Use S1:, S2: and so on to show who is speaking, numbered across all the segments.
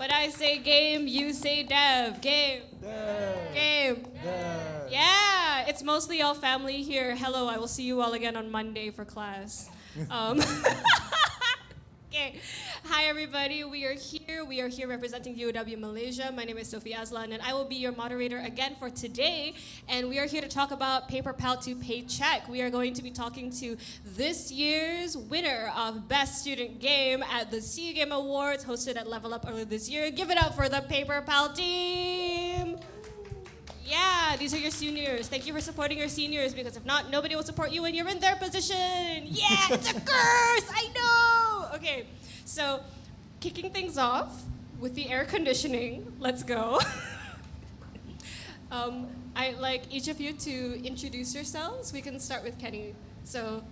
S1: When I say game, you say dev. Game.
S2: Dev.
S1: Game.
S2: Dev.
S1: Yeah, it's mostly all family here. Hello, I will see you all again on Monday for class. Um, okay. Hi, everybody. We are here. We are here representing UW Malaysia. My name is Sophie Aslan, and I will be your moderator again for today. And we are here to talk about Paper Pal to Paycheck. We are going to be talking to this year's winner of Best Student Game at the SEA Game Awards, hosted at Level Up earlier this year. Give it up for the Paper Pal team. Yeah, these are your seniors. Thank you for supporting your seniors, because if not, nobody will support you when you're in their position. Yeah, it's a curse. I know. Okay, so kicking things off with the air conditioning. Let's go. I'd like each of you to introduce yourselves. We can start with Kenny. So,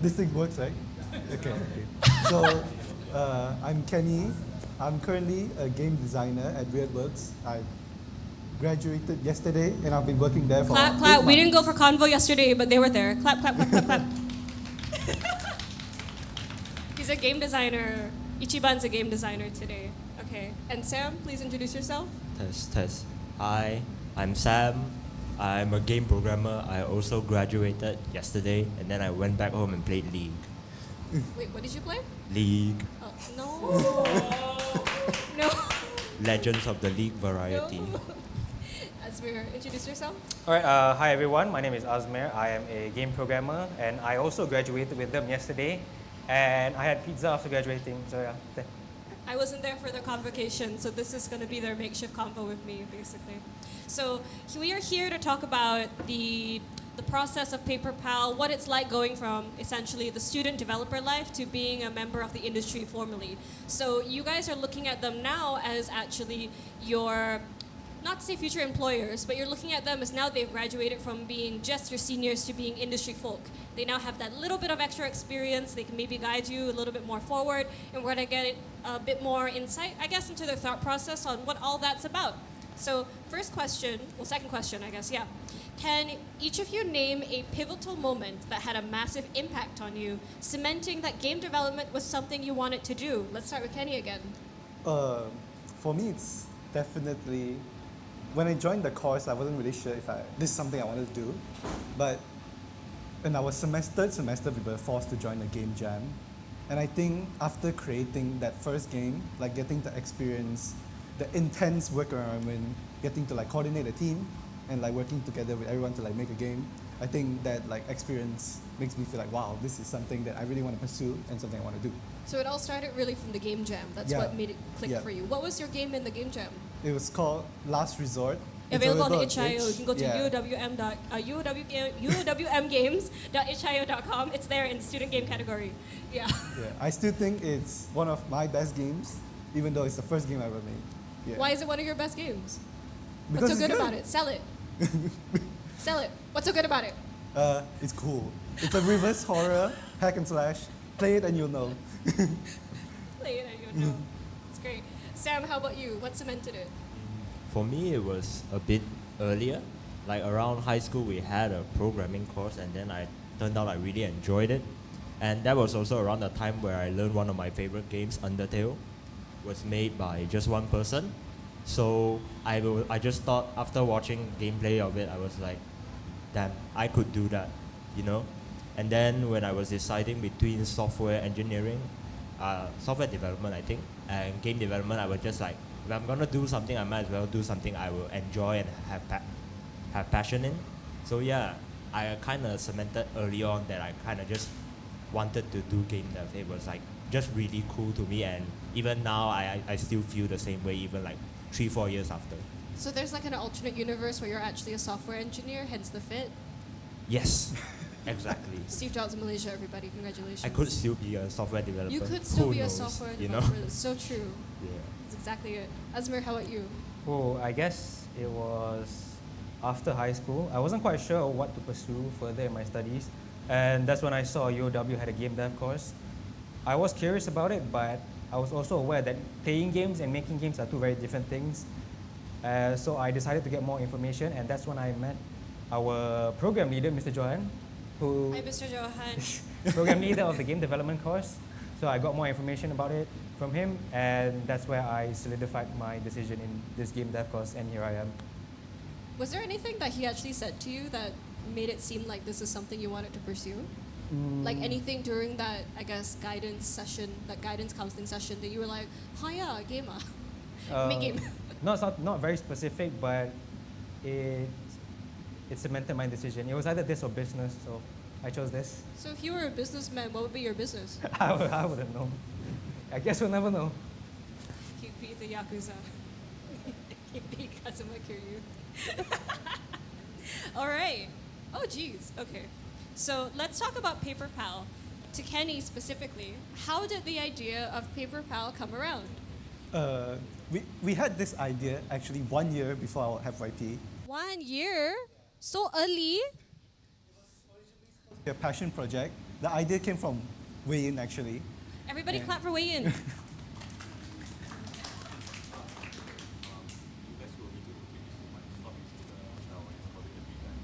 S2: This thing works, right? Okay. So, I'm Kenny. I'm currently a game designer at WeirdWorks. I graduated yesterday, and I've been working there for
S1: clap,
S2: 8
S1: clap. We
S2: months.
S1: didn't go for convo yesterday, but they were there. Clap, clap, clap, clap, clap. He's a game designer. Ichiban's a game designer today. Okay. And Sam, please introduce yourself.
S3: Test. Hi, I'm Sam. I'm a game programmer. I also graduated yesterday, and then I went back home and played League.
S1: Wait, what did you play?
S3: League.
S1: Oh, no. No.
S3: Legends of the League variety.
S1: No. Asmir, introduce yourself.
S4: Alright, hi everyone. My name is Azmer. I am a game programmer, and I also graduated with them yesterday. And I had pizza after graduating, so yeah.
S1: I wasn't there for their convocation, so this is going to be their makeshift convo with me, basically. So we are here to talk about the process of Paper Pal, what it's like going from essentially the student developer life to being a member of the industry formally. So you guys are looking at them now as actually your, not to say future employers, but you're looking at them as now they've graduated from being just your seniors to being industry folk. They now have that little bit of extra experience. They can maybe guide you a little bit more forward, and we're going to get a bit more insight, I guess, into their thought process on what all that's about. So second question, I guess, yeah. Can each of you name a pivotal moment that had a massive impact on you, cementing that game development was something you wanted to do? Let's start with Kenny again.
S2: For me, it's definitely when I joined the course. I wasn't really sure if this is something I wanted to do, but in our third semester, we were forced to join a game jam, and I think after creating that first game, like getting to experience the intense work environment, getting to like coordinate a team, and like working together with everyone to like make a game, I think that like experience makes me feel like, wow, this is something that I really want to pursue and something I want to do.
S1: So it all started really from the game jam. That's
S2: Yeah.
S1: what made it click
S2: Yeah.
S1: for you. What was your game in the game jam?
S2: It was called Last Resort. It's
S1: Available on
S2: on
S1: itch.io. You can go to
S2: Yeah.
S1: uwmgames.itch.io.com. It's there in the student game category. Yeah.
S2: Yeah, I still think it's one of my best games, even though it's the first game I ever made. Yeah.
S1: Why is it one of your best games?
S2: Because
S1: What's so
S2: it's
S1: good about it? Sell it. Sell it. What's so good about it?
S2: It's cool. It's a reverse horror, hack and slash. Play it and you'll know.
S1: Play it and you'll know. It's great. Sam, how about you? What cemented it?
S3: For me, it was a bit earlier. Like around high school, we had a programming course, and then I turned out I really enjoyed it. And that was also around the time where I learned one of my favorite games, Undertale, was made by just one person. So I just thought, after watching gameplay of it, I was like, damn, I could do that, you know? And then when I was deciding between software engineering, software development, I think, and game development, I was just like, if I'm gonna do something, I might as well do something I will enjoy and have passion in. So yeah, I kind of cemented early on that I kind of just wanted to do game dev. It was like just really cool to me, and even now I still feel the same way, even like 3-4 years after.
S1: So there's like an alternate universe where you're actually a software engineer, hence the fit.
S3: Yes, exactly.
S1: Steve Jobs in Malaysia, everybody. Congratulations.
S3: I could still be a software developer.
S1: You could still
S3: Who
S1: be a
S3: knows,
S1: software
S3: you know?
S1: developer. That's so true.
S3: Yeah.
S1: That's exactly it. Asmir, how about you?
S4: Oh, I guess it was after high school. I wasn't quite sure what to pursue further in my studies, and that's when I saw UW had a game dev course. I was curious about it, but I was also aware that playing games and making games are two very different things. So I decided to get more information, and that's when I met our program leader, Mr. Johan, who
S1: Hi, Mr. Johan.
S4: program leader of the game development course. So I got more information about it from him, and that's where I solidified my decision in this game dev course, and here I am.
S1: Was there anything that he actually said to you that made it seem like this is something you wanted to pursue? Like anything during that, I guess, guidance session, that guidance counseling session that you were like, "Ha yeah, game make game."
S4: No, it's not very specific, but it cemented my decision. It was either this or business, so I chose this.
S1: So if you were a businessman, what would be your business?
S4: I wouldn't know. I guess we'll never know.
S1: He'd be the Yakuza. He'd be Kazuma Kiryu. All right. Oh, geez. Okay. So let's talk about Paper Pal. To Kenny specifically, how did the idea of Paper Pal come around?
S2: We had this idea actually 1 year before our FYP.
S1: 1 year? So early?
S2: A passion project. The idea came from Wei Yin actually.
S1: Everybody
S2: Yeah.
S1: clap for Wei Yin.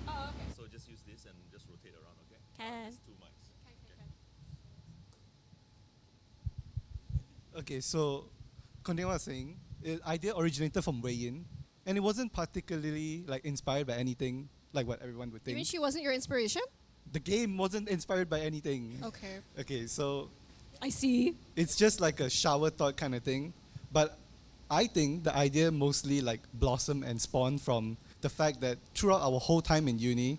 S1: Oh, okay.
S5: So just use this and just rotate around, okay?
S1: Can.
S5: It's two mics.
S2: Okay, so continue was saying, the idea originated from Wei Yin, and it wasn't particularly like inspired by anything like what everyone would
S1: You
S2: think.
S1: mean she wasn't your inspiration?
S2: The game wasn't inspired by anything.
S1: Okay.
S2: Okay, so
S1: I see.
S2: it's just like a shower thought kind of thing. But I think the idea mostly like blossomed and spawned from the fact that throughout our whole time in uni,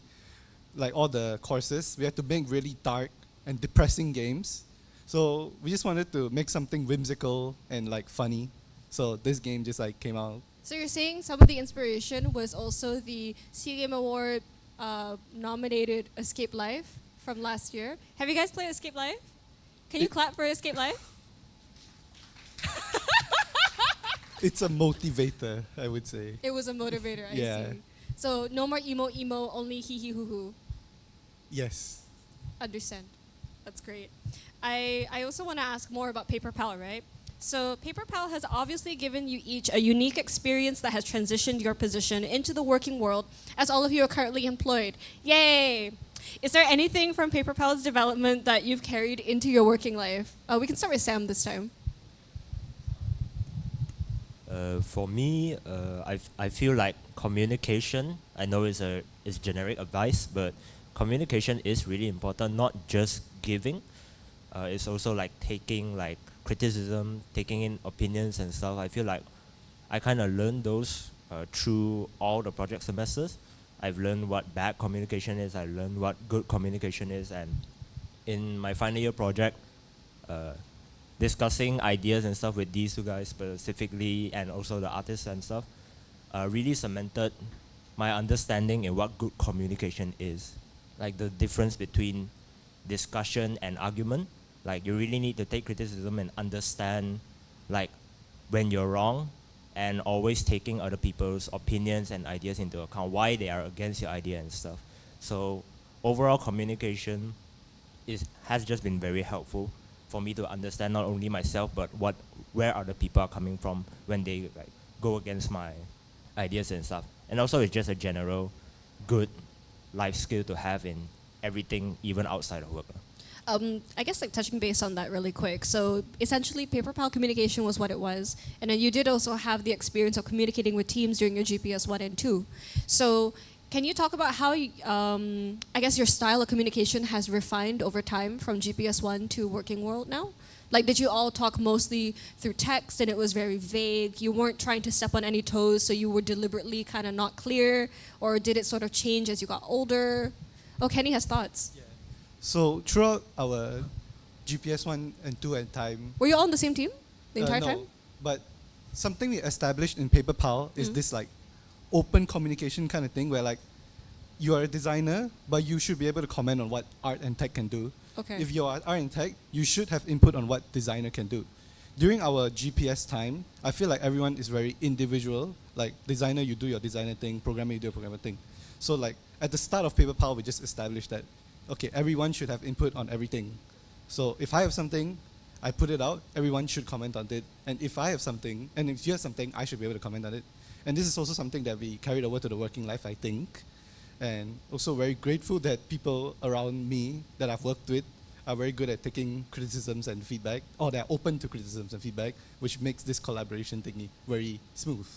S2: like all the courses, we had to make really dark and depressing games. So we just wanted to make something whimsical and like funny. So this game just like came out.
S1: So you're saying some of the inspiration was also the Sea Game Award nominated Escape Life from last year. Have you guys played Escape Life? Can you clap for Escape Life?
S2: It's a motivator, I would say.
S1: It was a motivator, I
S2: Yeah.
S1: see. So no more emo, only hee hee hoo hoo.
S2: Yes.
S1: Understand. That's great. I also want to ask more about Paper Pal, right? So Paper Pal has obviously given you each a unique experience that has transitioned your position into the working world, as all of you are currently employed. Yay! Is there anything from Paper Pal's development that you've carried into your working life? We can start with Sam this time.
S3: For me, I feel like communication. I know it's generic advice, but communication is really important. Not just giving. It's also like taking like criticism, taking in opinions and stuff. I feel like I kind of learned those through all the project semesters. I've learned what bad communication is. I learned what good communication is, and in my final year project, discussing ideas and stuff with these two guys specifically, and also the artists and stuff, really cemented my understanding in what good communication is. Like the difference between discussion and argument. Like you really need to take criticism and understand like when you're wrong, and always taking other people's opinions and ideas into account, why they are against your idea and stuff. So overall communication has just been very helpful for me to understand not only myself but where other people are coming from when they like go against my ideas and stuff. And also it's just a general good life skill to have in everything, even outside of work.
S1: I guess like touching base on that really quick. So essentially, Paper Pal communication was what it was, and then you did also have the experience of communicating with teams during your GPS 1 and 2. So can you talk about how I guess your style of communication has refined over time from GPS 1 to working world now? Like, did you all talk mostly through text and it was very vague? You weren't trying to step on any toes, so you were deliberately kind of not clear, or did it sort of change as you got older? Oh, Kenny has thoughts.
S2: So throughout our GPS 1 and 2 and time,
S1: Were you all on the same team the entire
S2: no,
S1: time?
S2: but something we established in Paper Pal is this like open communication kind of thing where like you are a designer, but you should be able to comment on what art and tech can do.
S1: Okay.
S2: If you are art and tech, you should have input on what designer can do. During our GPS time, I feel like everyone is very individual. Like designer, you do your designer thing, programmer, you do your programmer thing. So like at the start of Paper Pal, we just established that, okay, everyone should have input on everything. So if I have something, I put it out, everyone should comment on it. And if I have something, and if you have something, I should be able to comment on it. And this is also something that we carried over to the working life, I think. And also very grateful that people around me that I've worked with
S6: are very good at taking criticisms and feedback, or they're open to criticisms and feedback, which makes this collaboration thingy very smooth.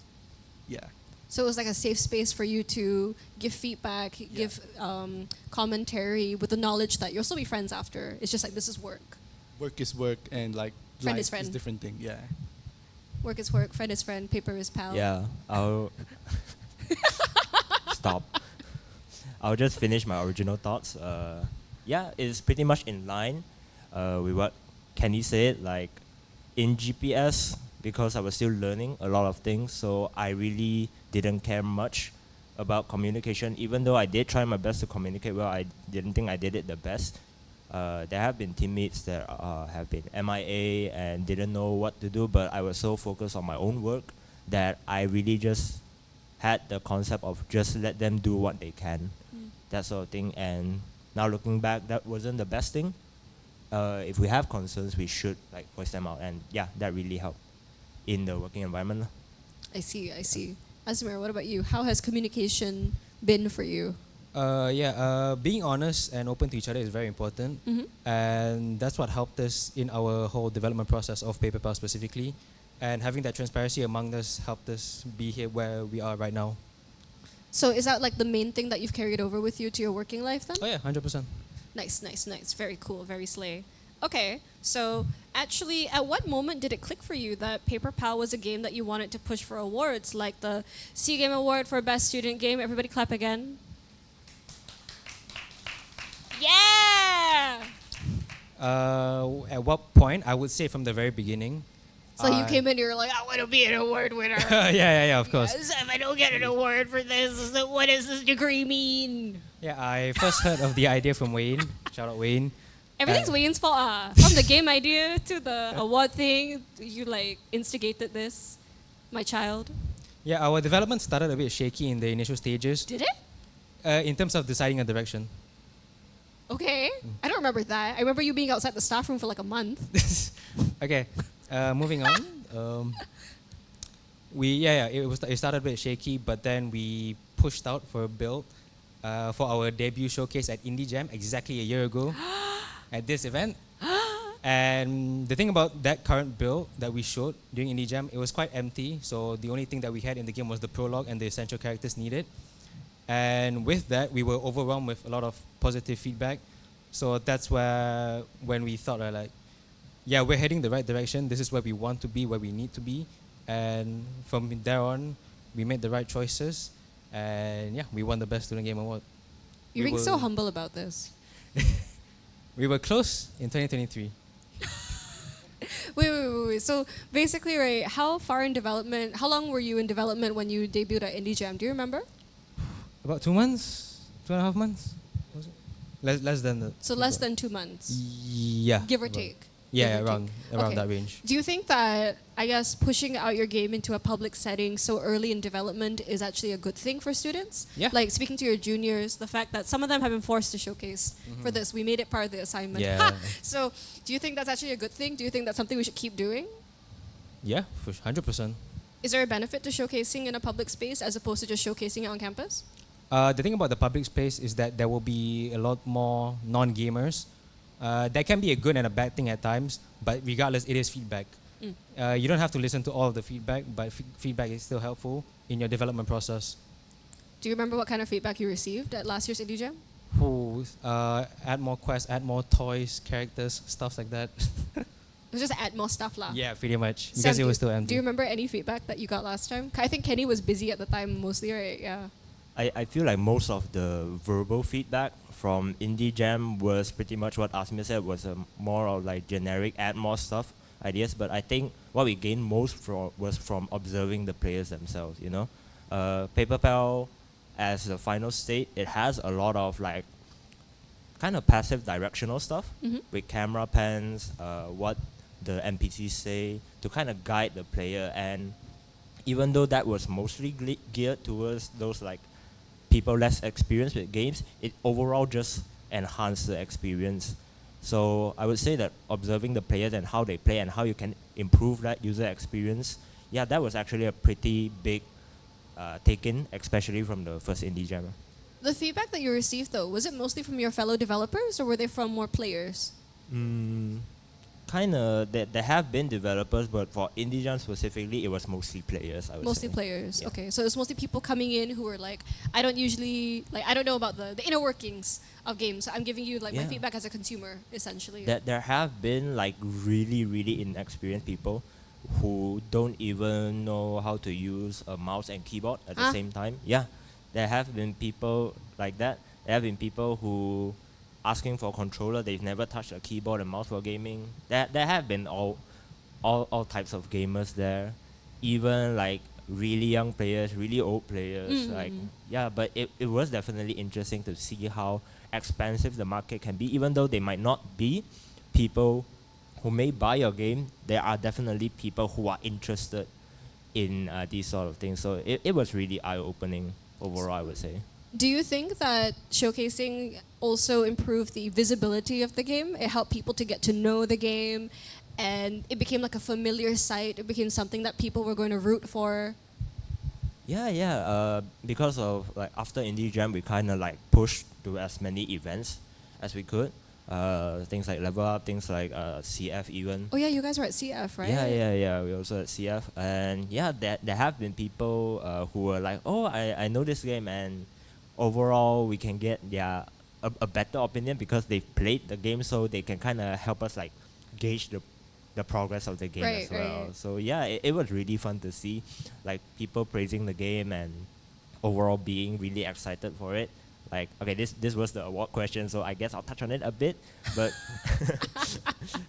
S6: Yeah.
S1: So it was like a safe space for you to give feedback, give commentary with the knowledge that you'll still be friends after. It's just like, this is work.
S6: Work is work, and like
S1: Friend
S6: life
S1: is friend.
S6: different thing. Yeah.
S1: Work is work, friend is friend, paper is pal.
S3: Yeah, I'll stop. I'll just finish my original thoughts. Yeah, it's pretty much in line with what Kenny said. Like in GPS, because I was still learning a lot of things, so I really didn't care much about communication. Even though I did try my best to communicate well, I didn't think I did it the best. There have been teammates that have been MIA and didn't know what to do, but I was so focused on my own work that I really just had the concept of just let them do what they can, that sort of thing. And now looking back, that wasn't the best thing. If we have concerns, we should like voice them out, and yeah, that really helped in the working environment.
S1: I see. Asmir, what about you? How has communication been for you?
S4: Being honest and open to each other is very important, and that's what helped us in our whole development process of PaperPal specifically. And having that transparency among us helped us be here where we are right now.
S1: So is that like the main thing that you've carried over with you to your working life then?
S4: Oh yeah, 100%.
S1: Nice. Very cool, very slay. Okay, so actually, at what moment did it click for you that Paper Pal was a game that you wanted to push for awards, like the C Game Award for Best Student Game? Everybody clap again. Yeah!
S4: At what point? I would say from the very beginning.
S1: So you came in, you were like, I want to be an award winner.
S4: Yeah, of course.
S1: Yes, if I don't get an award for this, then what does this degree mean?
S4: Yeah, I first heard of the idea from Wayne. Shout out Wayne.
S1: Everything's Wayne's fault. From the game idea to the award thing, you like instigated this, my child.
S4: Yeah, our development started a bit shaky in the initial stages.
S1: Did it?
S4: In terms of deciding a direction.
S1: Okay. I don't remember that. I remember you being outside the staff room for like a month.
S4: Okay, moving on. It started a bit shaky, but then we pushed out for a build for our debut showcase at Indie Jam exactly a year ago at this event. And the thing about that current build that we showed during Indie Jam, it was quite empty. So the only thing that we had in the game was the prologue and the essential characters needed. And with that, we were overwhelmed with a lot of positive feedback. So that's when we thought, we're heading the right direction. This is where we want to be, where we need to be. And from there on, we made the right choices. And we won the Best Student Game Award.
S1: You're being so humble about this.
S4: We were close in 2023.
S1: Wait. So basically, right, how long were you in development when you debuted at Indie Jam? Do you remember?
S4: About 2 months, 2.5 months. Was it? Less than that.
S1: So less than 2 months,
S4: Yeah.
S1: give or take.
S4: Yeah,
S1: Give or
S4: around
S1: take. Okay.
S4: that range.
S1: Do you think that, I guess, pushing out your game into a public setting so early in development is actually a good thing for students?
S4: Yeah.
S1: Like speaking to your juniors, the fact that some of them have been forced to showcase for this, we made it part of the assignment.
S4: Yeah.
S1: Ha! So do you think that's actually a good thing? Do you think that's something we should keep doing?
S4: Yeah, for 100%.
S1: Is there a benefit to showcasing in a public space as opposed to just showcasing it on campus?
S4: The thing about the public space is that there will be a lot more non-gamers. That can be a good and a bad thing at times, but regardless, it is feedback. You don't have to listen to all of the feedback, but feedback is still helpful in your development process.
S1: Do you remember what kind of feedback you received at last year's Indie Jam?
S4: Add more quests, add more toys, characters, stuff like that.
S1: It was just add more stuff lah.
S4: Yeah, pretty much.
S1: Sam,
S4: Because it was still empty.
S1: Do you remember any feedback that you got last time? I think Kenny was busy at the time mostly, right? Yeah.
S3: I feel like most of the verbal feedback from Indie Jam was pretty much what Asmir said, was more of like generic, add more stuff ideas. But I think what we gained most was from observing the players themselves, you know. PaperPal, as the final state, it has a lot of like kind of passive directional stuff with camera pans, what the NPCs say to kind of guide the player. And even though that was mostly geared towards those like people less experienced with games, it overall just enhanced the experience. So I would say that observing the players and how they play and how you can improve that user experience, that was actually a pretty big take-in, especially from the first Indie Jam.
S1: The feedback that you received though, was it mostly from your fellow developers or were they from more players?
S3: Kind of, there have been developers, but for indie jam specifically, it was mostly players, I would
S1: Mostly
S3: say.
S1: players.
S3: Yeah.
S1: Okay, so it's mostly people coming in who are like, I don't usually like, I don't know about the inner workings of games. So I'm giving you like my
S3: Yeah.
S1: feedback as a consumer, essentially.
S3: That there have been like really, really inexperienced people who don't even know how to use a mouse and keyboard at the
S1: Ah.
S3: same time. Yeah, there have been people like that. There have been people who asking for a controller. They've never touched a keyboard and mouse for gaming. There have been all types of gamers there, even like really young players, really old players. Like yeah, but it was definitely interesting to see how expensive the market can be, even though they might not be people who may buy your game. There are definitely people who are interested in these sort of things. So it was really eye-opening overall, I would say.
S1: Do you think that showcasing also improved the visibility of the game? It helped people to get to know the game, and it became like a familiar sight. It became something that people were going to root for.
S3: Yeah. Because of like after Indie Jam, we kind of like pushed to as many events as we could. Things like Level Up, things like CF even.
S1: Oh yeah, you guys were at CF, right?
S3: Yeah. We also at CF, and yeah, there have been people who were like, oh, I know this game, and overall we can get a better opinion because they've played the game, so they can kind of help us like gauge the progress of the game
S1: Right,
S3: as well.
S1: right.
S3: So yeah, it was really fun to see like people praising the game and overall being really excited for it. Like, okay, this was the award question, so I guess I'll touch on it a bit. But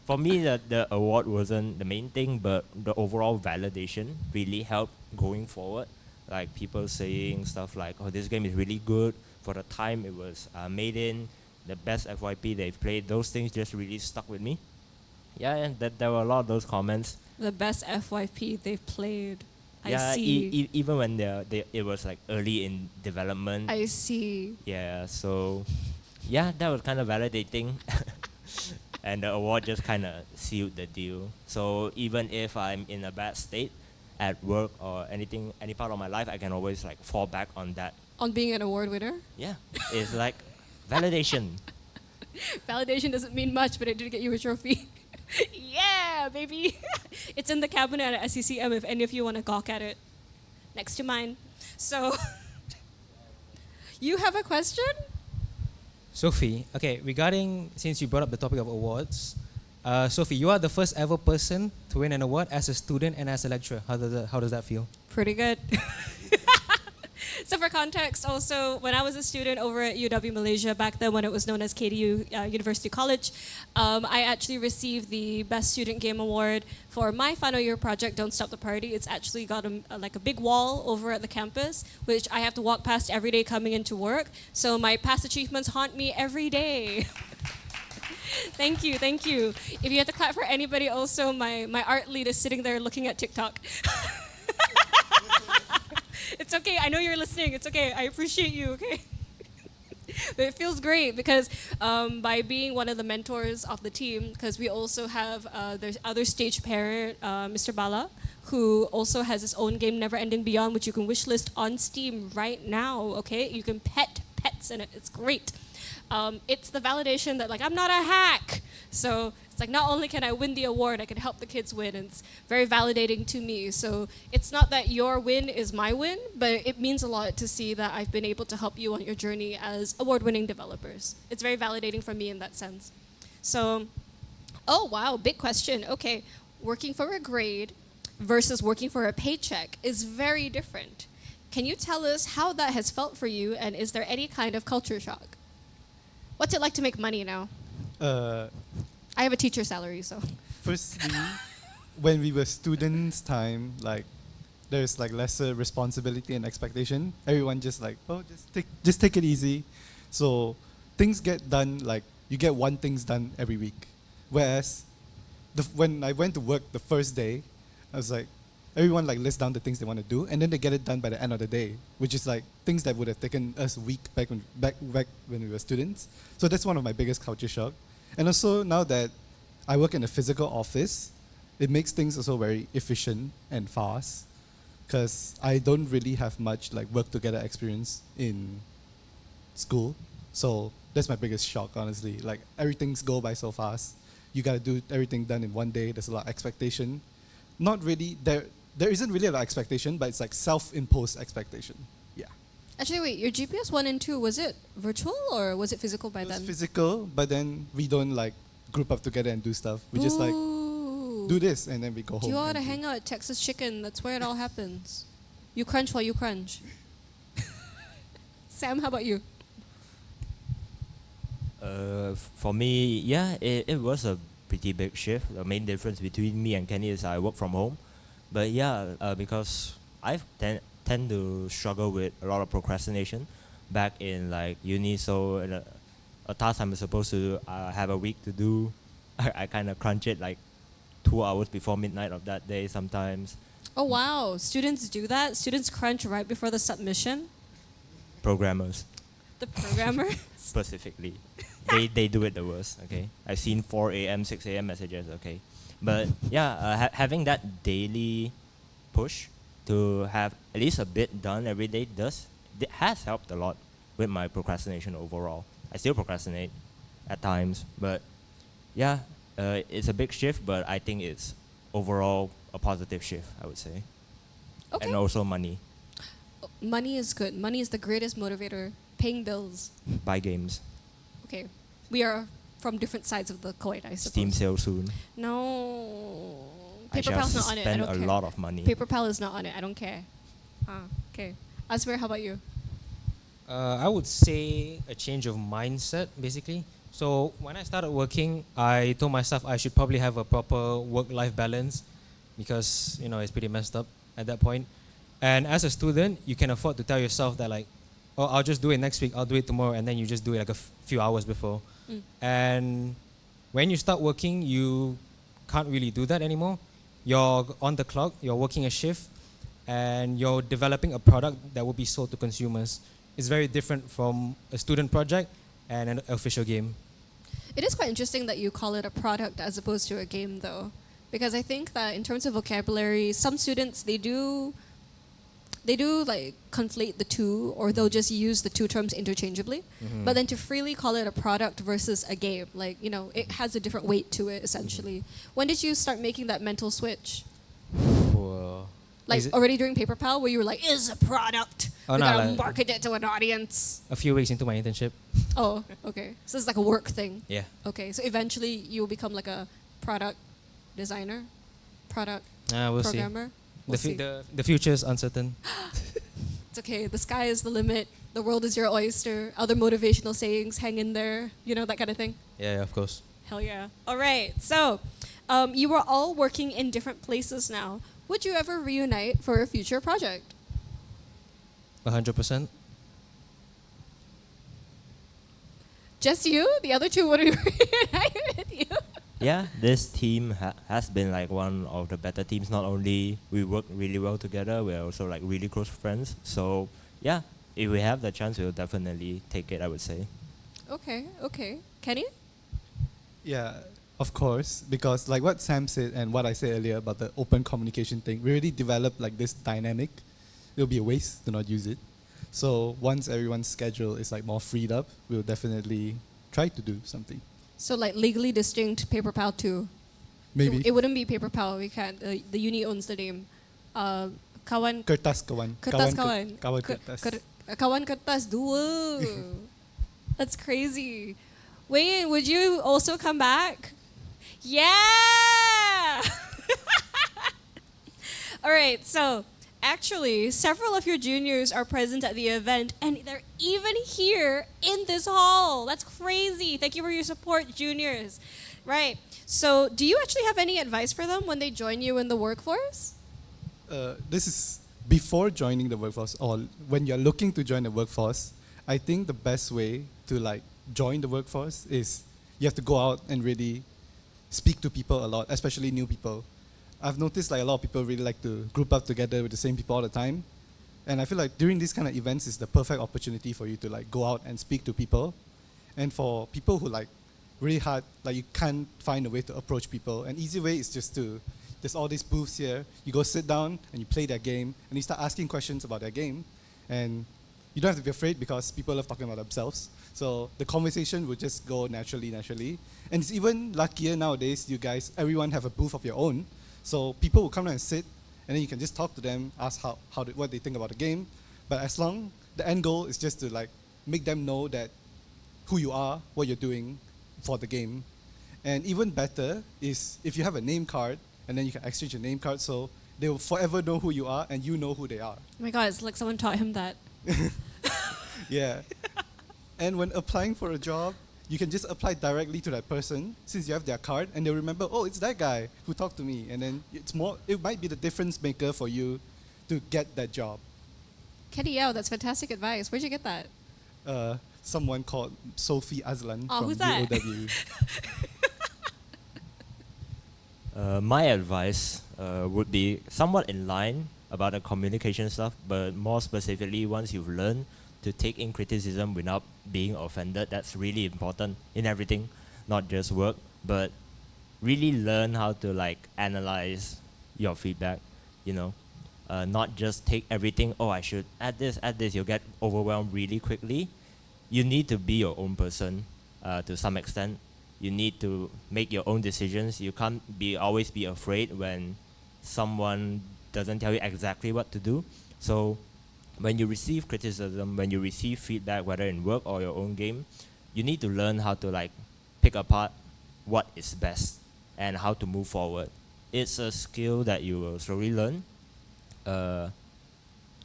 S3: for me, the award wasn't the main thing, but the overall validation really helped going forward. Like people saying stuff like, "Oh, this game is really good for the time it was made in, the best FYP they've played." Those things just really stuck with me. Yeah, and there were a lot of those comments.
S1: The best FYP they've played.
S3: Yeah,
S1: I see.
S3: even when it was like early in development.
S1: I see.
S3: Yeah, so yeah, that was kind of validating. And the award just kind of sealed the deal. So even if I'm in a bad state at work or anything, any part of my life, I can always like fall back on that.
S1: On being an award winner?
S3: Yeah, it's like validation.
S1: Validation doesn't mean much, but it did get you a trophy. Yeah, baby. It's in the cabinet at SCCM if any of you want to gawk at it. Next to mine. So, you have a question?
S4: Sophie, okay, regarding, since you brought up the topic of awards, Sophie, you are the first ever person to win an award as a student and as a lecturer. How does that feel?
S1: Pretty good. So for context, also, when I was a student over at UW Malaysia, back then when it was known as KDU University College, I actually received the Best Student Game Award for my final year project, Don't Stop the Party. It's actually got like a big wall over at the campus, which I have to walk past every day coming into work. So my past achievements haunt me every day. Thank you. If you have to clap for anybody also, my art lead is sitting there looking at TikTok. It's okay. I know you're listening. It's okay. I appreciate you, okay? But it feels great because by being one of the mentors of the team, because we also have there's other stage parent, Mr. Bala, who also has his own game, Never Ending Beyond, which you can wishlist on Steam right now, okay? You can pets in it. It's great. It's the validation that, like, I'm not a hack. So it's like, not only can I win the award, I can help the kids win. And it's very validating to me. So it's not that your win is my win, but it means a lot to see that I've been able to help you on your journey as award-winning developers. It's very validating for me in that sense. So, oh, wow, big question. Okay, working for a grade versus working for a paycheck is very different. Can you tell us how that has felt for you, and is there any kind of culture shock? What's it like to make money now? I have a teacher salary, so.
S2: Firstly, when we were students' time, like there's like lesser responsibility and expectation. Everyone just like, oh, just take it easy. So things get done, like you get one things done every week. Whereas when I went to work the first day, I was like, everyone like lists down the things they want to do, and then they get it done by the end of the day, which is like things that would have taken us a week back when we were students. So that's one of my biggest culture shock. And also now that I work in a physical office, it makes things also very efficient and fast, because I don't really have much like work together experience in school. So that's my biggest shock, honestly. Like everything's go by so fast.
S6: you gotta do everything done in one day. There's a lot of expectation. Not really there isn't really a lot of expectation, but it's like self-imposed expectation. Yeah.
S1: Actually, wait, your GPS 1 and 2, was it virtual or was it physical by
S6: It was
S1: then?
S6: physical, but then we don't like group up together and do stuff. We just like
S1: Ooh.
S6: do this and then we go home.
S1: Do you ought to
S6: and do-
S1: hang out at Texas Chicken? That's where it all happens. You crunch while you crunch. Sam, how about you?
S3: For me, yeah, it was a pretty big shift. The main difference between me and Kenny is I work from home. But yeah, because I tend to struggle with a lot of procrastination back in like uni. So in a task I'm supposed to have a week to do, I kind of crunch it like 2 hours before midnight of that day sometimes.
S1: Oh, wow. Students do that? Students crunch right before the submission?
S3: Programmers
S1: The programmer?
S3: specifically, they do it the worst. Okay, I've seen 4 a.m., 6 a.m. messages. Okay, but yeah, having that daily push to have at least a bit done every day has helped a lot with my procrastination overall. I still procrastinate at times, but yeah, it's a big shift, but I think it's overall a positive shift, I would say.
S1: Okay.
S3: And also money,
S1: Money is good. Money is the greatest motivator. Paying bills.
S3: buy games,
S1: Okay. We are from different sides of the coin, I suppose.
S3: Steam sale soon.
S1: No.
S3: I shall
S1: PayPal's not on it. I
S3: spend
S1: don't
S3: a
S1: care.
S3: lot of money.
S1: PayPal is not on it. I don't care. Okay. Asmir, how about you?
S4: I would say a change of mindset, basically. So when I started working, I told myself I should probably have a proper work-life balance because, it's pretty messed up at that point. And as a student, you can afford to tell yourself that like, oh, I'll just do it next week, I'll do it tomorrow, and then you just do it like a few hours before.
S1: Mm.
S4: And when you start working, you can't really do that anymore. You're on the clock, you're working a shift, and you're developing a product that will be sold to consumers. It's very different from a student project and an official game.
S1: It is quite interesting that you call it a product as opposed to a game, though, because I think that in terms of vocabulary, some students they do like conflate the two, or they'll just use the two terms interchangeably. But then to freely call it a product versus a game, like it has a different weight to it essentially. When did you start making that mental switch? Like
S4: Is it-
S1: already during Paper Pal, where you were like, "Is a product.
S4: Oh,
S1: We
S4: no,
S1: gotta
S4: like-
S1: market it to an audience."
S4: A few weeks into my internship.
S1: Oh, okay. So it's like a work thing.
S4: Yeah.
S1: Okay, so eventually you'll become like a product designer, product
S4: We'll see.
S1: programmer.
S4: The,
S1: We'll
S4: fu-
S1: see.
S4: the future is uncertain.
S1: It's okay. The sky is the limit. The world is your oyster. Other motivational sayings, hang in there. That kind of thing.
S4: Yeah, of course.
S1: Hell yeah. All right. So, you are all working in different places now. Would you ever reunite for a future project?
S4: 100%.
S1: Just you? The other two wouldn't reunite with you?
S3: Yeah, this team has been like one of the better teams. Not only we work really well together, we're also like really close friends. So yeah, if we have the chance, we'll definitely take it, I would say.
S1: Okay. Kenny?
S6: Yeah, of course, because like what Sam said and what I said earlier about the open communication thing, we already developed like this dynamic. It'll be a waste to not use it. So once everyone's schedule is like more freed up, we'll definitely try to do something.
S1: So like legally distinct Paper Pal 2.
S6: Maybe.
S1: It wouldn't be Paper Pal. We can't. The uni owns the name. Kawan
S6: Kertas kawan.
S1: Kertas Kawan.
S6: Kawan
S1: Ke-
S6: kertas.
S1: Kawan Kertas 2. That's crazy. Wayne, would you also come back? Yeah! All right, so actually, several of your juniors are present at the event, and they're even here in this hall. That's crazy. Thank you for your support, juniors. Right. So, do you actually have any advice for them when they join you in the workforce?
S6: This is before joining the workforce or when you're looking to join the workforce. I think the best way to like join the workforce is you have to go out and really speak to people a lot, especially new people. I've noticed like a lot of people really like to group up together with the same people all the time. And I feel like during these kind of events is the perfect opportunity for you to like go out and speak to people. And for people who like really hard, like you can't find a way to approach people, an easy way is just to, there's all these booths here, you go sit down and you play their game and you start asking questions about their game. And you don't have to be afraid because people love talking about themselves. So the conversation would just go naturally. And it's even luckier nowadays, you guys, everyone have a booth of your own. So people will come down and sit, and then you can just talk to them, ask what they think about the game. But as long, the end goal is just to like make them know that who you are, what you're doing for the game. And even better is if you have a name card, and then you can exchange a name card, so they will forever know who you are, and you know who they are.
S1: Oh my God, it's like someone taught him that.
S6: Yeah. And when applying for a job, you can just apply directly to that person since you have their card, and they'll remember, oh, it's that guy who talked to me. And then it might be the difference maker for you to get that job.
S1: Kenny Yao, that's fantastic advice. Where'd you get that?
S6: Someone called Sophie Azlan
S1: Oh,
S6: from
S1: who's that?
S6: UOW.
S3: My advice would be somewhat in line about the communication stuff, but more specifically, once you've learned to take in criticism without being offended, that's really important in everything, not just work, but really learn how to like analyze your feedback, not just take everything, oh, I should add this, you'll get overwhelmed really quickly. You need to be your own person to some extent. You need to make your own decisions. You can't always be afraid when someone doesn't tell you exactly what to do. So when you receive criticism, when you receive feedback, whether in work or your own game, you need to learn how to like pick apart what is best and how to move forward. It's a skill that you will slowly learn to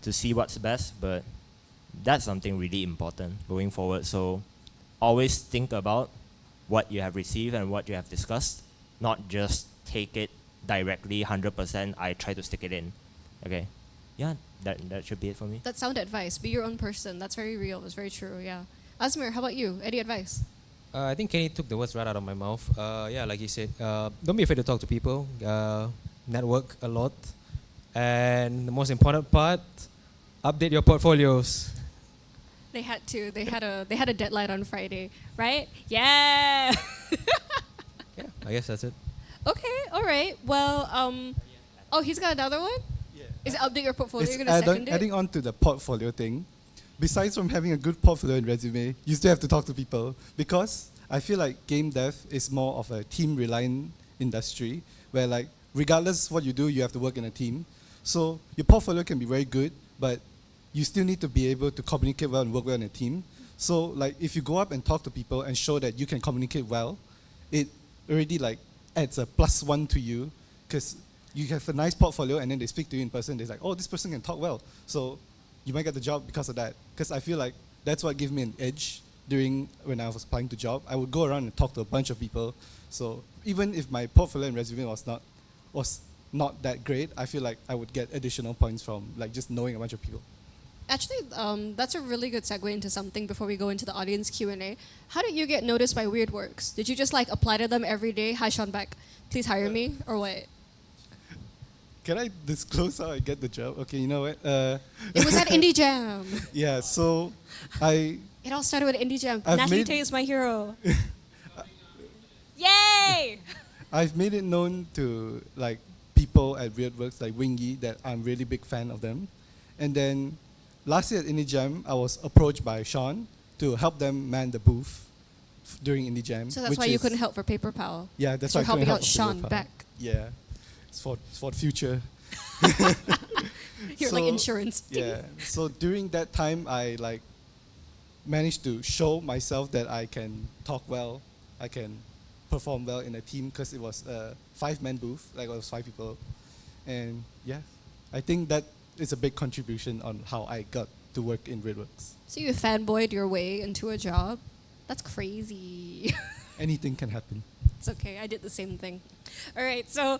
S3: see what's best, but that's something really important going forward. So always think about what you have received and what you have discussed, not just take it directly 100%. I try to stick it in. Okay, yeah, that should be it for me.
S1: That's sound advice. Be your own person. That's very real. It's very true. Yeah. Asmir, how about you? Any advice?
S7: I think Kenny took the words right out of my mouth. Yeah, like he said, don't be afraid to talk to people. Network a lot, and the most important part, update your portfolios.
S1: They had to. They had a deadline on Friday, right? Yeah.
S7: Yeah, I guess that's it.
S1: Okay. All right. Well. Oh, he's got another one.
S6: Yeah.
S1: Is it update your portfolio?
S6: It's
S1: You're gonna second it.
S6: adding on to the portfolio thing. Besides from having a good portfolio and resume, you still have to talk to people, because I feel like game dev is more of a team-reliant industry where, like, regardless what you do, you have to work in a team. So your portfolio can be very good, but you still need to be able to communicate well and work well in a team. So, like, if you go up and talk to people and show that you can communicate well, it already like adds a +1 to you, because you have a nice portfolio and then they speak to you in person. They're like, oh, this person can talk well. So you might get the job because of that. Because I feel like that's what gave me an edge when I was applying to job. I would go around and talk to a bunch of people. So even if my portfolio and resume was not that great, I feel like I would get additional points from like just knowing a bunch of people.
S1: Actually, that's a really good segue into something before we go into the audience Q&A. How did you get noticed by Weird Works? Did you just like apply to them every day? Hi, Sean Beck, please hire me, or what?
S6: Can I disclose how I get the job? Okay, you know what?
S1: It was at Indie Jam.
S6: Yeah, so
S1: It all started with Indie Jam.
S6: I've
S1: Natalie
S6: made-
S1: Tay is my hero. Yay!
S6: I've made it known to like people at Weird Works like Wingy that I'm really big fan of them. And then last year at Indie Jam, I was approached by Sean to help them man the booth during Indie Jam.
S1: So that's
S6: which
S1: why you
S6: is-
S1: couldn't help for Paper Pal.
S6: Yeah, that's
S1: So
S6: why
S1: you're
S6: I couldn't
S1: helping
S6: help
S1: out
S6: for
S1: Sean
S6: Paper Pal.
S1: Beck.
S6: Yeah, it's for the future.
S1: You're like insurance.
S6: Yeah. So during that time, I like managed to show myself that I can talk well, I can perform well in a team, because it was a 5-man booth, like it was 5 people, and yeah, I think that is a big contribution on how I got to work in Redworks.
S1: So you fanboyed your way into a job? That's crazy.
S6: Anything can happen.
S1: It's okay. I did the same thing. All right. So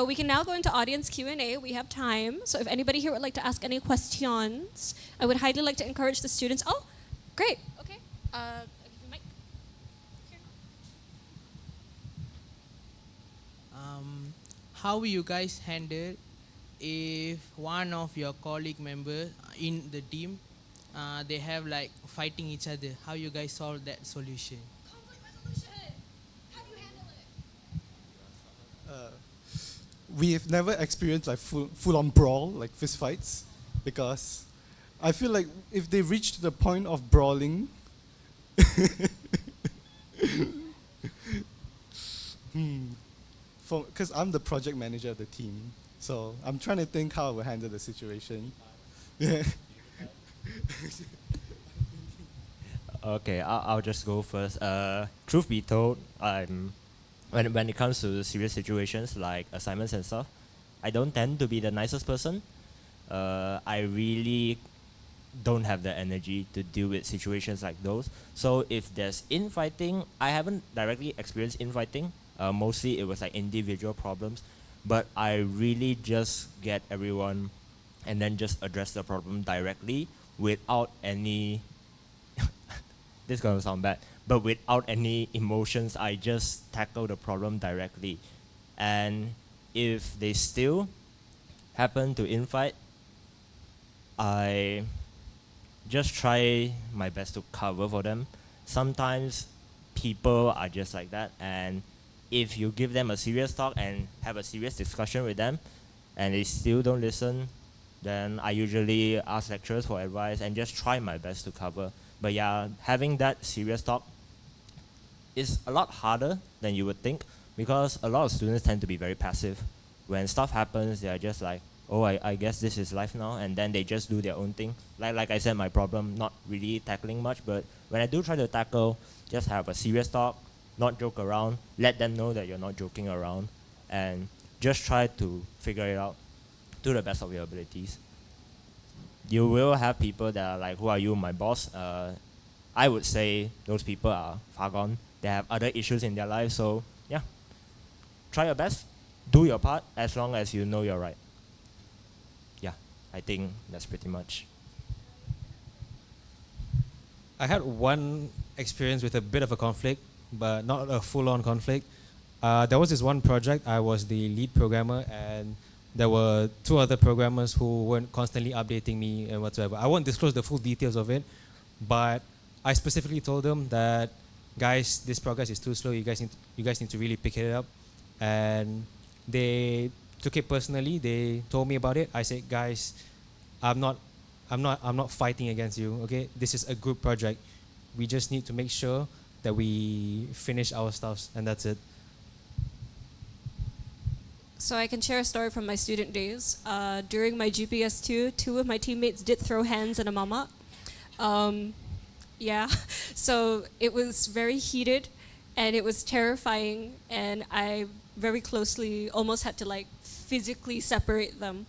S1: we can now go into audience Q&A. We have time. So if anybody here would like to ask any questions, I would highly like to encourage the students. Oh, great. Okay. I'll give you the mic. Here.
S8: How will you guys handle if one of your colleague members in the team they have like fighting each other? How you guys solve that solution?
S1: Conflict resolution. How do you handle it?
S6: We've never experienced like full-on brawl, like fist fights, because I feel like if they reach to the point of brawling, because I'm the project manager of the team, so I'm trying to think how I will handle the situation. Yeah.
S3: Okay, I'll just go first. Truth be told, when it comes to serious situations like assignments and stuff, I don't tend to be the nicest person. I really don't have the energy to deal with situations like those. So if there's infighting, I haven't directly experienced infighting. Mostly it was like individual problems, but I really just get everyone and then just address the problem directly without any this is gonna sound bad, but without any emotions. I just tackle the problem directly. And if they still happen to infight, I just try my best to cover for them. Sometimes people are just like that, and if you give them a serious talk and have a serious discussion with them and they still don't listen, then I usually ask lecturers for advice and just try my best to cover. But yeah, having that serious talk is a lot harder than you would think, because a lot of students tend to be very passive. When stuff happens, they are just like, oh, I guess this is life now, and then they just do their own thing. Like I said, my problem, not really tackling much, but when I do try to tackle, just have a serious talk, not joke around, let them know that you're not joking around, and just try to figure it out to the best of your abilities. You will have people that are like, who are you, my boss? I would say those people are far gone. They have other issues in their life, so yeah. Try your best, do your part, as long as you know you're right. Yeah, I think that's pretty much.
S7: I had one experience with a bit of a conflict, but not a full-on conflict. There was this one project. I was the lead programmer, and there were two other programmers who weren't constantly updating me and whatsoever. I won't disclose the full details of it, but I specifically told them that, guys, this progress is too slow. You guys need to really pick it up. And they took it personally. They told me about it. I said, guys, I'm not fighting against you. Okay, this is a group project. We just need to make sure that we finish our stuffs, and that's it.
S1: So I can share a story from my student days. During my GPS2, two of my teammates did throw hands in a mama. Yeah, so it was very heated, and it was terrifying, and I very closely almost had to like physically separate them.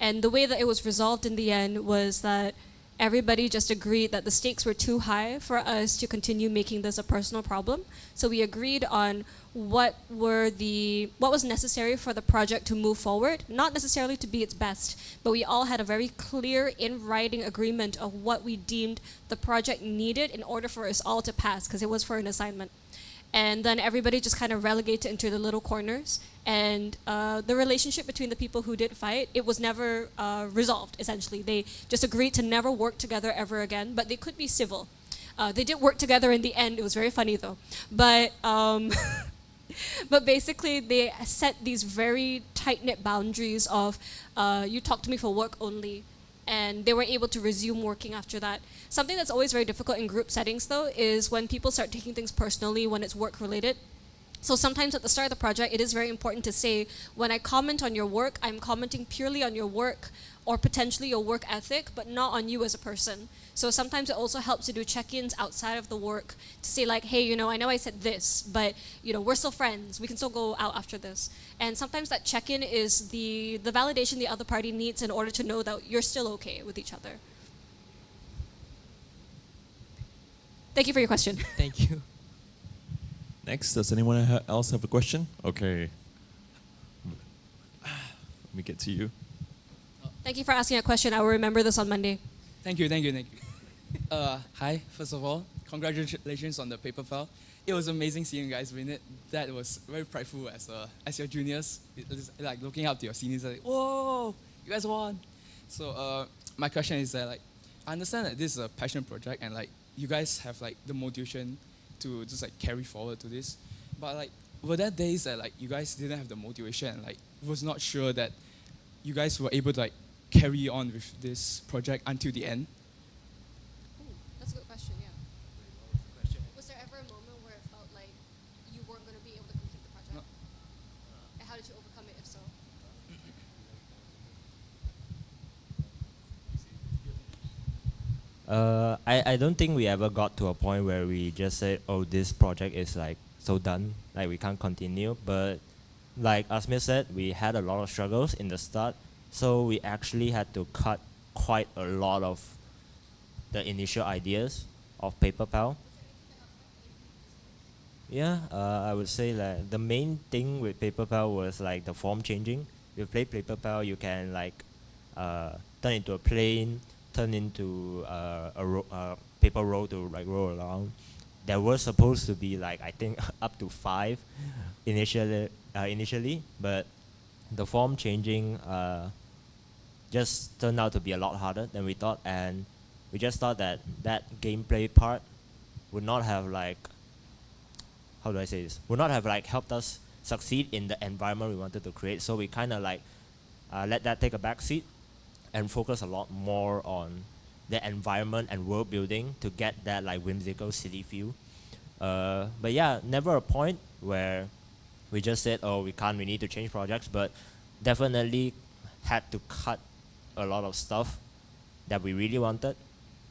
S1: And the way that it was resolved in the end was that everybody just agreed that the stakes were too high for us to continue making this a personal problem. So we agreed on what was necessary for the project to move forward, not necessarily to be its best, but we all had a very clear in writing agreement of what we deemed the project needed in order for us all to pass, because it was for an assignment. And then everybody just kind of relegated into the little corners. And the relationship between the people who did fight, it was never resolved, essentially. They just agreed to never work together ever again, but they could be civil. They did work together in the end. It was very funny, though. But, but basically, they set these very tight-knit boundaries of, you talk to me for work only. And they were able to resume working after that. Something that's always very difficult in group settings, though, is when people start taking things personally when it's work-related. So sometimes at the start of the project, it is very important to say, when I comment on your work, I'm commenting purely on your work or potentially your work ethic, but not on you as a person. So sometimes it also helps to do check-ins outside of the work to say like, hey, I know I said this, but we're still friends. We can still go out after this. And sometimes that check-in is the validation the other party needs in order to know that you're still okay with each other. Thank you for your question.
S8: Thank you.
S5: Next, does anyone else have a question? Okay. Let me get to you.
S1: Thank you for asking a question. I will remember this on Monday.
S9: Thank you. Hi, first of all, congratulations on the paper file. It was amazing seeing you guys win it. That was very prideful as your juniors, like looking up to your seniors, like, whoa, you guys won. So my question is that, like, I understand that this is a passion project and like you guys have like the motivation to just like carry forward to this, but like were there days that like you guys didn't have the motivation and like was not sure that you guys were able to like carry on with this project until the end?
S1: That's a good question, yeah. Was there ever a moment where it felt like you weren't going to be able to complete the project?
S9: No.
S1: And how did you overcome it, if so?
S3: I don't think we ever got to a point where we just said, oh, this project is like so done, like we can't continue. But like Asmir said, we had a lot of struggles in the start, so we actually had to cut quite a lot of the initial ideas of PaperPal. Yeah, I would say that the main thing with PaperPal was like the form changing. You play PaperPal, you can like turn into a plane, turn into paper roll to like roll around. There was supposed to be like I think up to 5 initially, but the form changing just turned out to be a lot harder than we thought, and we just thought that that gameplay part would not have like, how do I say this, would not have like helped us succeed in the environment we wanted to create. So we kind of like let that take a back seat and focus a lot more on the environment and world building to get that like whimsical city feel. But yeah, never a point where we just said, oh, we need to change projects, but definitely had to cut a lot of stuff that we really wanted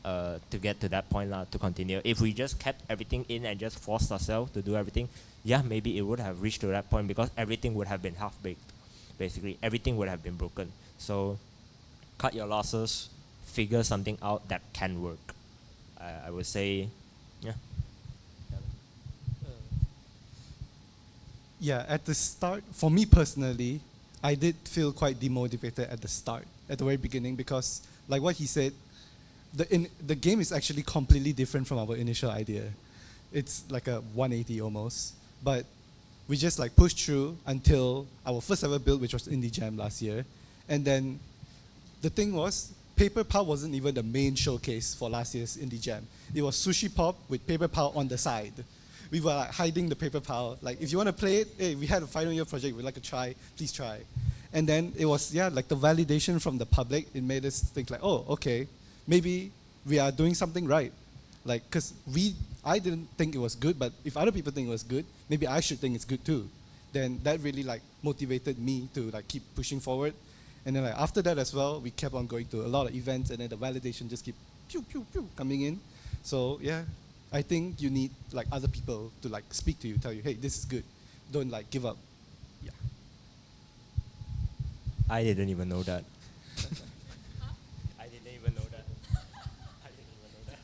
S3: to get to that point to continue. If we just kept everything in and just forced ourselves to do everything, yeah, maybe it would have reached to that point because everything would have been half-baked. Basically, everything would have been broken. So cut your losses, figure something out that can work. I would say, yeah.
S2: Yeah, at the start, for me personally, I did feel quite demotivated at the start, at the very beginning, because like what he said, the game is actually completely different from our initial idea. It's like a 180 almost, but we just like pushed through until our first ever build, which was Indie Jam last year, and then the thing was, Paper Pal wasn't even the main showcase for last year's Indie Jam. It was Sushi Pop with Paper Pal on the side. We were like hiding the Paper Pal. Like, if you want to play it, hey, we had a final year project, we'd like to try, please try. And then it was, yeah, like the validation from the public, it made us think like, oh, okay, maybe we are doing something right. Like, because I didn't think it was good, but if other people think it was good, maybe I should think it's good too. Then that really like motivated me to like keep pushing forward. And then like after that as well, we kept on going to a lot of events, and then the validation just keep pew, pew, pew coming in. So yeah, I think you need like other people to like speak to you, tell you, hey, this is good. Don't like give up. Yeah.
S3: I didn't even know that. I didn't even know that. I didn't even know that.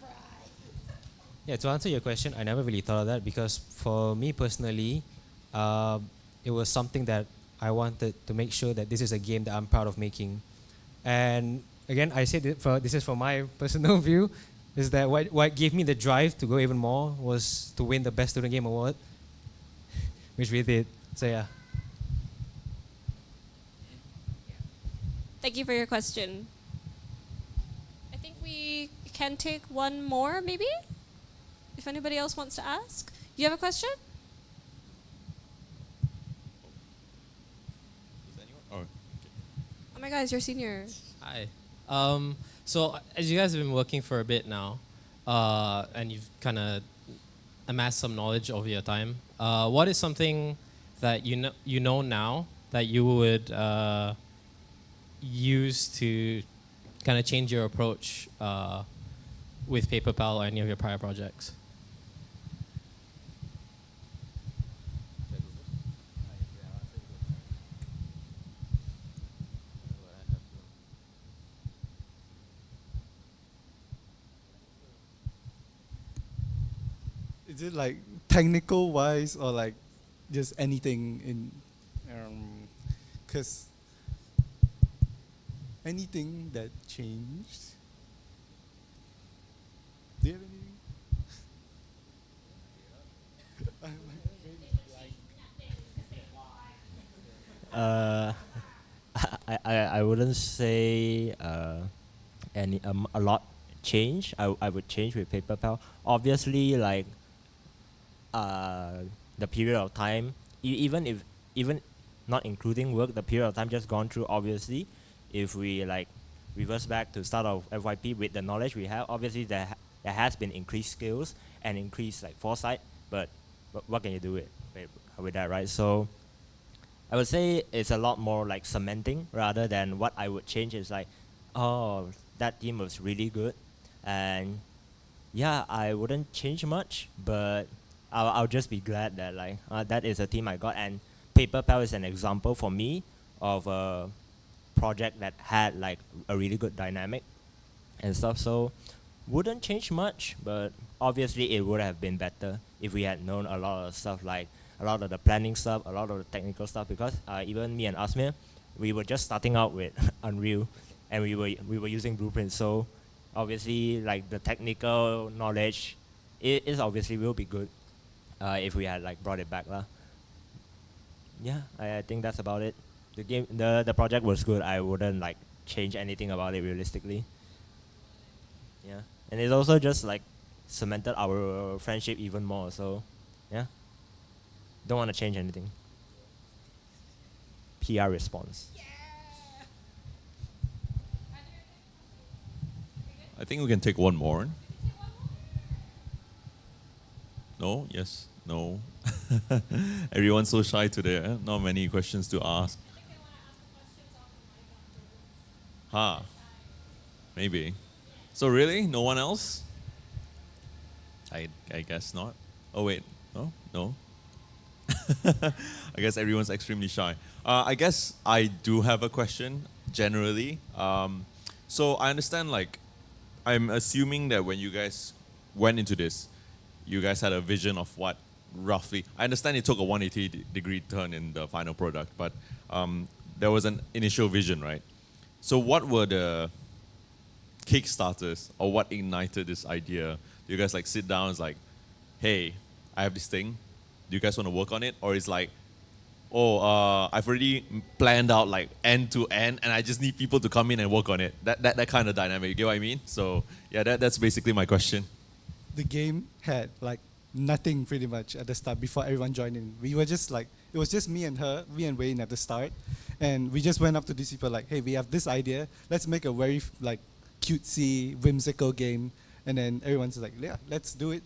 S7: Yeah, to answer your question, I never really thought of that because for me personally, it was something that I wanted to make sure that this is a game that I'm proud of making. And again, I said this is for my personal view, is that what gave me the drive to go even more was to win the Best Student Game Award, which we did. So yeah.
S1: Thank you for your question. I think we can take one more, maybe? If anybody else wants to ask. You have a question? Oh my God, you're senior.
S10: Hi. So as you guys have been working for a bit now, and you've kind of amassed some knowledge over your time, what is something that you know now that you would use to kind of change your approach with PaperPal or any of your prior projects?
S2: Is it like technical wise or like just anything in, because anything that changed? Do you have anything?
S3: I wouldn't say any a lot change. I would change with PaperPal. Obviously, like the period of time, even not including work, the period of time just gone through. Obviously, if we like reverse back to start of FYP with the knowledge we have, obviously there has been increased skills and increased like foresight, but what can you do with that, right? So I would say it's a lot more like cementing rather than what I would change is like, oh, that team was really good, and yeah, I wouldn't change much, but I'll just be glad that like that is a team I got, and Paper Pal is an example for me of a project that had like a really good dynamic and stuff. So wouldn't change much, but obviously it would have been better if we had known a lot of stuff, like a lot of the planning stuff, a lot of the technical stuff, because even me and Asmir, we were just starting out with Unreal, and we were using Blueprint. So obviously like the technical knowledge is obviously will be good if we had like brought it back lah. Yeah, I think that's about it. The project was good. I wouldn't like change anything about it realistically. Yeah, and it's also just like cemented our friendship even more. So, yeah, don't want to change anything. PR response.
S5: I think we can take one more. No? Yes? No? Everyone's so shy today. Eh? Not many questions to ask. Maybe. So really? No one else? I guess not. Oh wait. No? No? I guess everyone's extremely shy. I guess I do have a question, generally. So I understand, like, I'm assuming that when you guys went into this, you guys had a vision of what roughly... I understand it took a 180-degree turn in the final product, but there was an initial vision, right? So what were the kickstarters, or what ignited this idea? Do you guys like sit down and it's like, hey, I have this thing, do you guys want to work on it? Or it's like, oh, I've already planned out like end to end and I just need people to come in and work on it. That kind of dynamic, you get what I mean? So yeah, that's basically my question.
S6: The game had like nothing pretty much at the start before everyone joined in. We were just like, it was just me and Wayne at the start. And we just went up to these people like, hey, we have this idea. Let's make a very like cutesy, whimsical game. And then everyone's like, yeah, let's do it.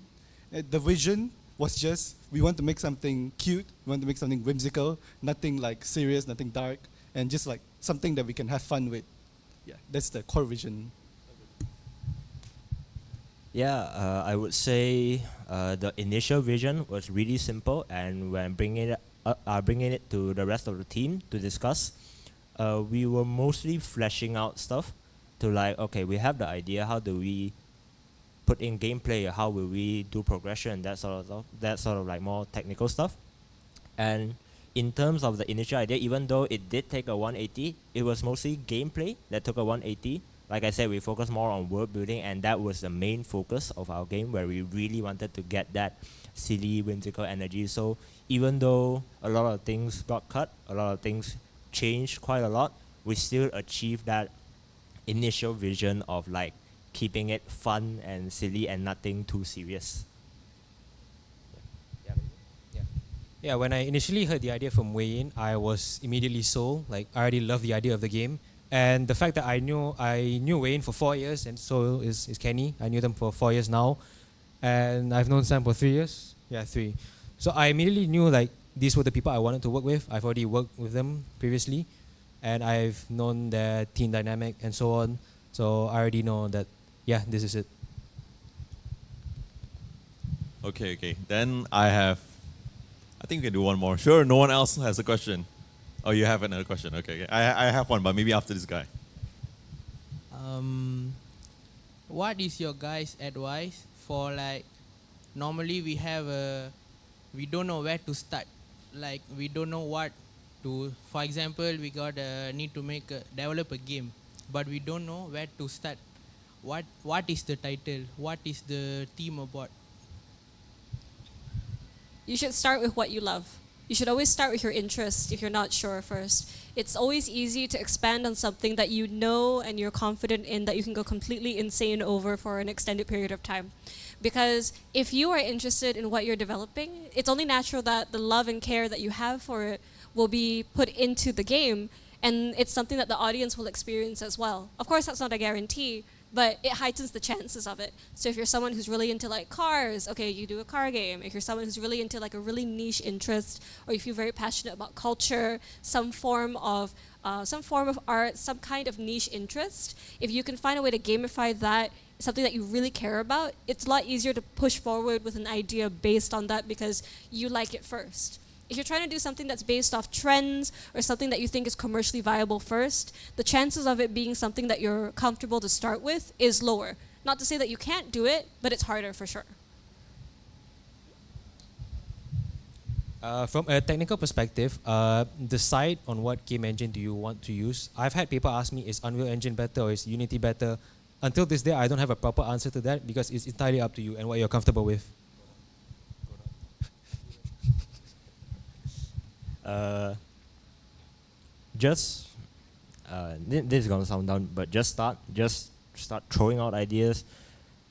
S6: The vision was just, we want to make something cute, we want to make something whimsical, nothing like serious, nothing dark, and just like something that we can have fun with. Yeah, that's the core vision.
S3: Yeah, I would say the initial vision was really simple, and when bringing it to the rest of the team to discuss, we were mostly fleshing out stuff to like, okay, we have the idea, how do we put in gameplay, how will we do progression, that sort of like more technical stuff. And in terms of the initial idea, even though it did take a 180, it was mostly gameplay that took a 180. Like I said, we focused more on world building, and that was the main focus of our game, where we really wanted to get that silly, whimsical energy. So even though a lot of things got cut, a lot of things changed quite a lot, we still achieved that initial vision of like keeping it fun and silly and nothing too serious.
S7: Yeah, when I initially heard the idea from Wayne, I was immediately sold. Like, I already loved the idea of the game. And the fact that I knew Wayne for 4 years, and so is Kenny. I knew them for 4 years now. And I've known Sam for 3 years. Yeah, 3. So I immediately knew like these were the people I wanted to work with. I've already worked with them previously. And I've known their team dynamic and so on. So I already know that, yeah, this is it.
S5: Okay. Then I think we can do one more. Sure, no one else has a question. Oh, you have another question. Okay. I have one, but maybe after this guy.
S8: What is your guys' advice for like, normally we don't know where to start. Like, we don't know what to, for example, we need to develop a game, but we don't know where to start. What is the title? What is the theme about?
S1: You should start with what you love. You should always start with your interest if you're not sure first. It's always easy to expand on something that you know and you're confident in, that you can go completely insane over for an extended period of time. Because if you are interested in what you're developing, it's only natural that the love and care that you have for it will be put into the game, and it's something that the audience will experience as well. Of course, that's not a guarantee, but it heightens the chances of it. So if you're someone who's really into like cars, okay, you do a car game. If you're someone who's really into like a really niche interest, or if you're very passionate about culture, some form of art, some kind of niche interest, if you can find a way to gamify that, something that you really care about, it's a lot easier to push forward with an idea based on that because you like it first. If you're trying to do something that's based off trends or something that you think is commercially viable first, the chances of it being something that you're comfortable to start with is lower. Not to say that you can't do it, but it's harder for sure.
S7: From a technical perspective, decide on what game engine do you want to use. I've had people ask me, is Unreal Engine better or is Unity better? Until this day, I don't have a proper answer to that because it's entirely up to you and what you're comfortable with.
S3: This is gonna sound dumb, but just start throwing out ideas,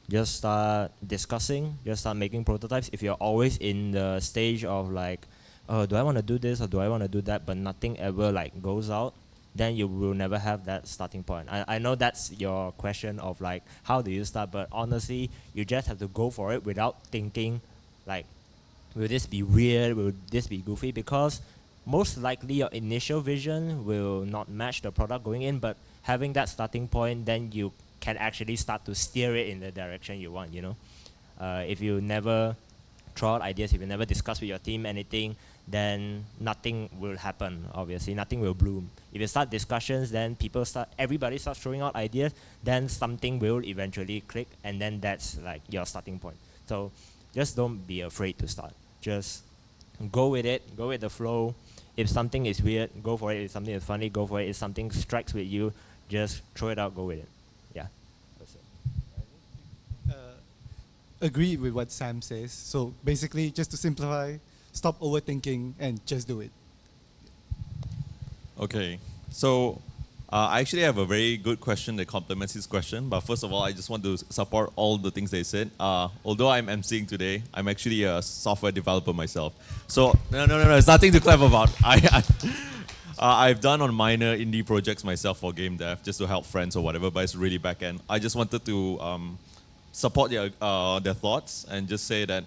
S3: just start discussing, just start making prototypes. If you're always in the stage of like, oh, do I want to do this or do I want to do that, but nothing ever like goes out, then you will never have that starting point. I know that's your question of like, how do you start? But honestly, you just have to go for it without thinking like, will this be weird? Will this be goofy? Because most likely your initial vision will not match the product going in, but having that starting point, then you can actually start to steer it in the direction you want, you know? If you never throw out ideas, if you never discuss with your team anything, then nothing will happen, obviously. Nothing will bloom. If you start discussions, then everybody starts throwing out ideas, then something will eventually click, and then that's like your starting point. So just don't be afraid to start. Just go with it, go with the flow. If something is weird, go for it. If something is funny, go for it. If something strikes with you, just throw it out, go with it. Yeah. That's it.
S6: Agree with what Sam says. So basically, just to simplify, stop overthinking and just do it.
S5: Okay, so I actually have a very good question that complements his question. But first of all, I just want to support all the things they said. Although I'm emceeing today, I'm actually a software developer myself. So no, it's nothing to clap about. I've done on minor indie projects myself for game dev, just to help friends or whatever. But it's really back end. I just wanted to support their thoughts and just say that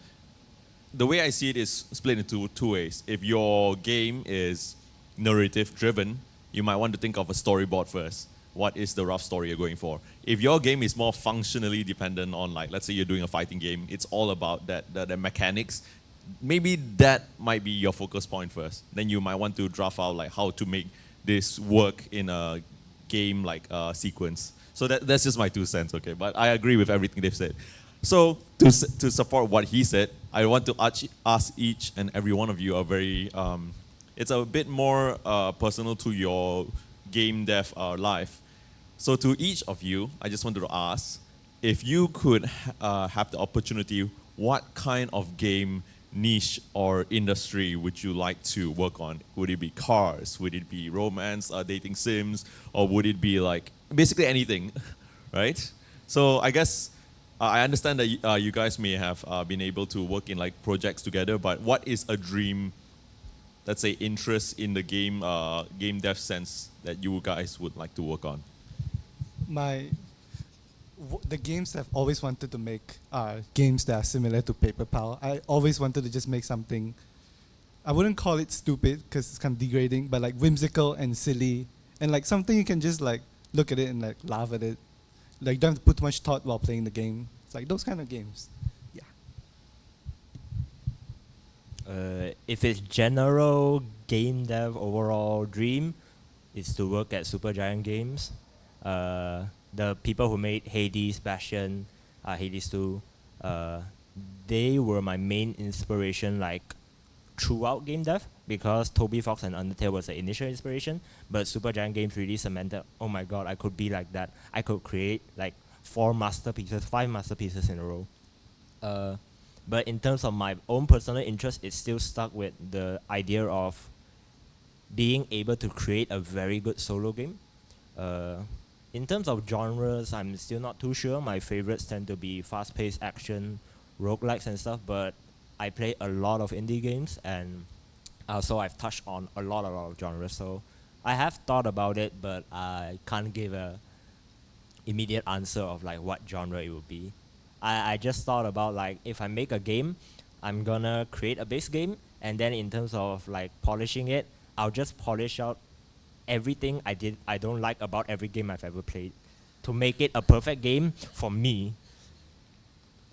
S5: the way I see it is split into two ways. If your game is narrative driven, you might want to think of a storyboard first. What is the rough story you're going for? If your game is more functionally dependent on, like, let's say you're doing a fighting game, it's all about the mechanics. Maybe that might be your focus point first. Then you might want to draft out like how to make this work in a game like sequence. So that's just my 2 cents, okay? But I agree with everything they've said. So to support what he said, I want to ask each and every one of you a very, it's a bit more personal to your game dev life. So to each of you, I just wanted to ask, if you could have the opportunity, what kind of game niche or industry would you like to work on? Would it be cars? Would it be romance, dating sims? Or would it be like basically anything, right? So I guess I understand that you guys may have been able to work in like projects together, but what is a dream, let's say, interest in the game dev sense that you guys would like to work on?
S6: The games I've always wanted to make are games that are similar to Paper Pal. I always wanted to just make something, I wouldn't call it stupid because it's kind of degrading, but like whimsical and silly, and like something you can just like look at it and like laugh at it. Like don't have to put too much thought while playing the game. It's like those kind of games. Yeah.
S3: If it's general game dev overall dream, is to work at Supergiant Games. The people who made Hades, Bastion, Hades 2, they were my main inspiration like throughout game dev, because Toby Fox and Undertale was the initial inspiration, but Supergiant Games really cemented, oh my god, I could be like that. I could create like 5 masterpieces in a row. But in terms of my own personal interest, it's still stuck with the idea of being able to create a very good solo game. In terms of genres, I'm still not too sure. My favorites tend to be fast-paced action, roguelikes and stuff, but I play a lot of indie games, and so I've touched on a lot of genres. So I have thought about it, but I can't give a immediate answer of like what genre it would be. I just thought about like if I make a game, I'm gonna create a base game, and then in terms of like polishing it, I'll just polish out everything I don't like about every game I've ever played to make it a perfect game for me.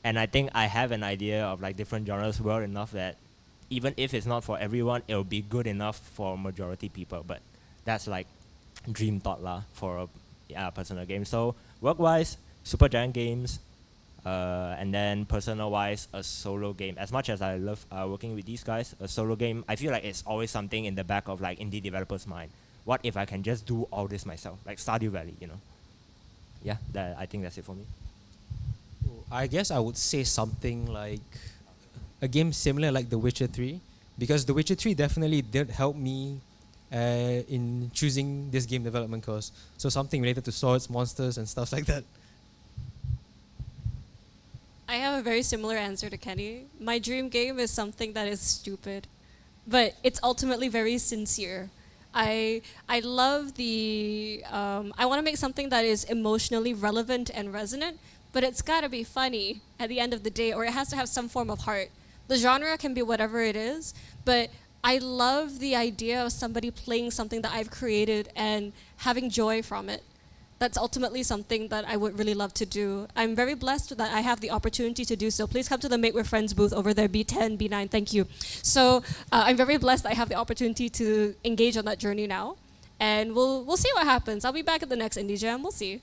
S3: And I think I have an idea of like different genres well enough that even if it's not for everyone, it'll be good enough for majority people. But that's like dream thought lah for a personal game. So work-wise, Super Giant Games, and then personal-wise, a solo game. As much as I love working with these guys, a solo game, I feel like it's always something in the back of like indie developers' mind. What if I can just do all this myself, like Stardew Valley, you know? Yeah, I think that's it for me.
S7: I guess I would say something like a game similar like The Witcher 3, because The Witcher 3 definitely did help me in choosing this game development course. So something related to swords, monsters, and stuff like that.
S1: I have a very similar answer to Kenny. My dream game is something that is stupid, but it's ultimately very sincere. I love the I want to make something that is emotionally relevant and resonant, but it's got to be funny at the end of the day, or it has to have some form of heart. The genre can be whatever it is, but I love the idea of somebody playing something that I've created and having joy from it. That's ultimately something that I would really love to do. I'm very blessed that I have the opportunity to do so. Please come to the Make with Friends booth over there, B10, B9, thank you. So I'm very blessed that I have the opportunity to engage on that journey now. And we'll see what happens. I'll be back at the next Indie Jam, we'll see.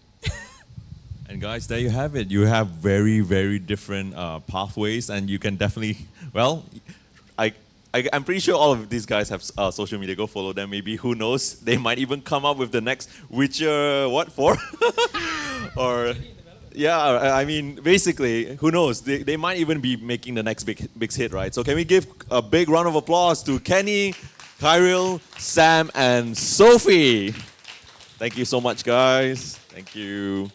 S5: And guys, there you have it. You have very, very different pathways, and you can definitely, well, I'm pretty sure all of these guys have social media. Go follow them. Maybe, who knows, they might even come up with the next Witcher, 4? Or, yeah, I mean, basically, who knows? They might even be making the next big hit, right? So can we give a big round of applause to Kenny, Kyril, Sam, and Sophie? Thank you so much, guys. Thank you.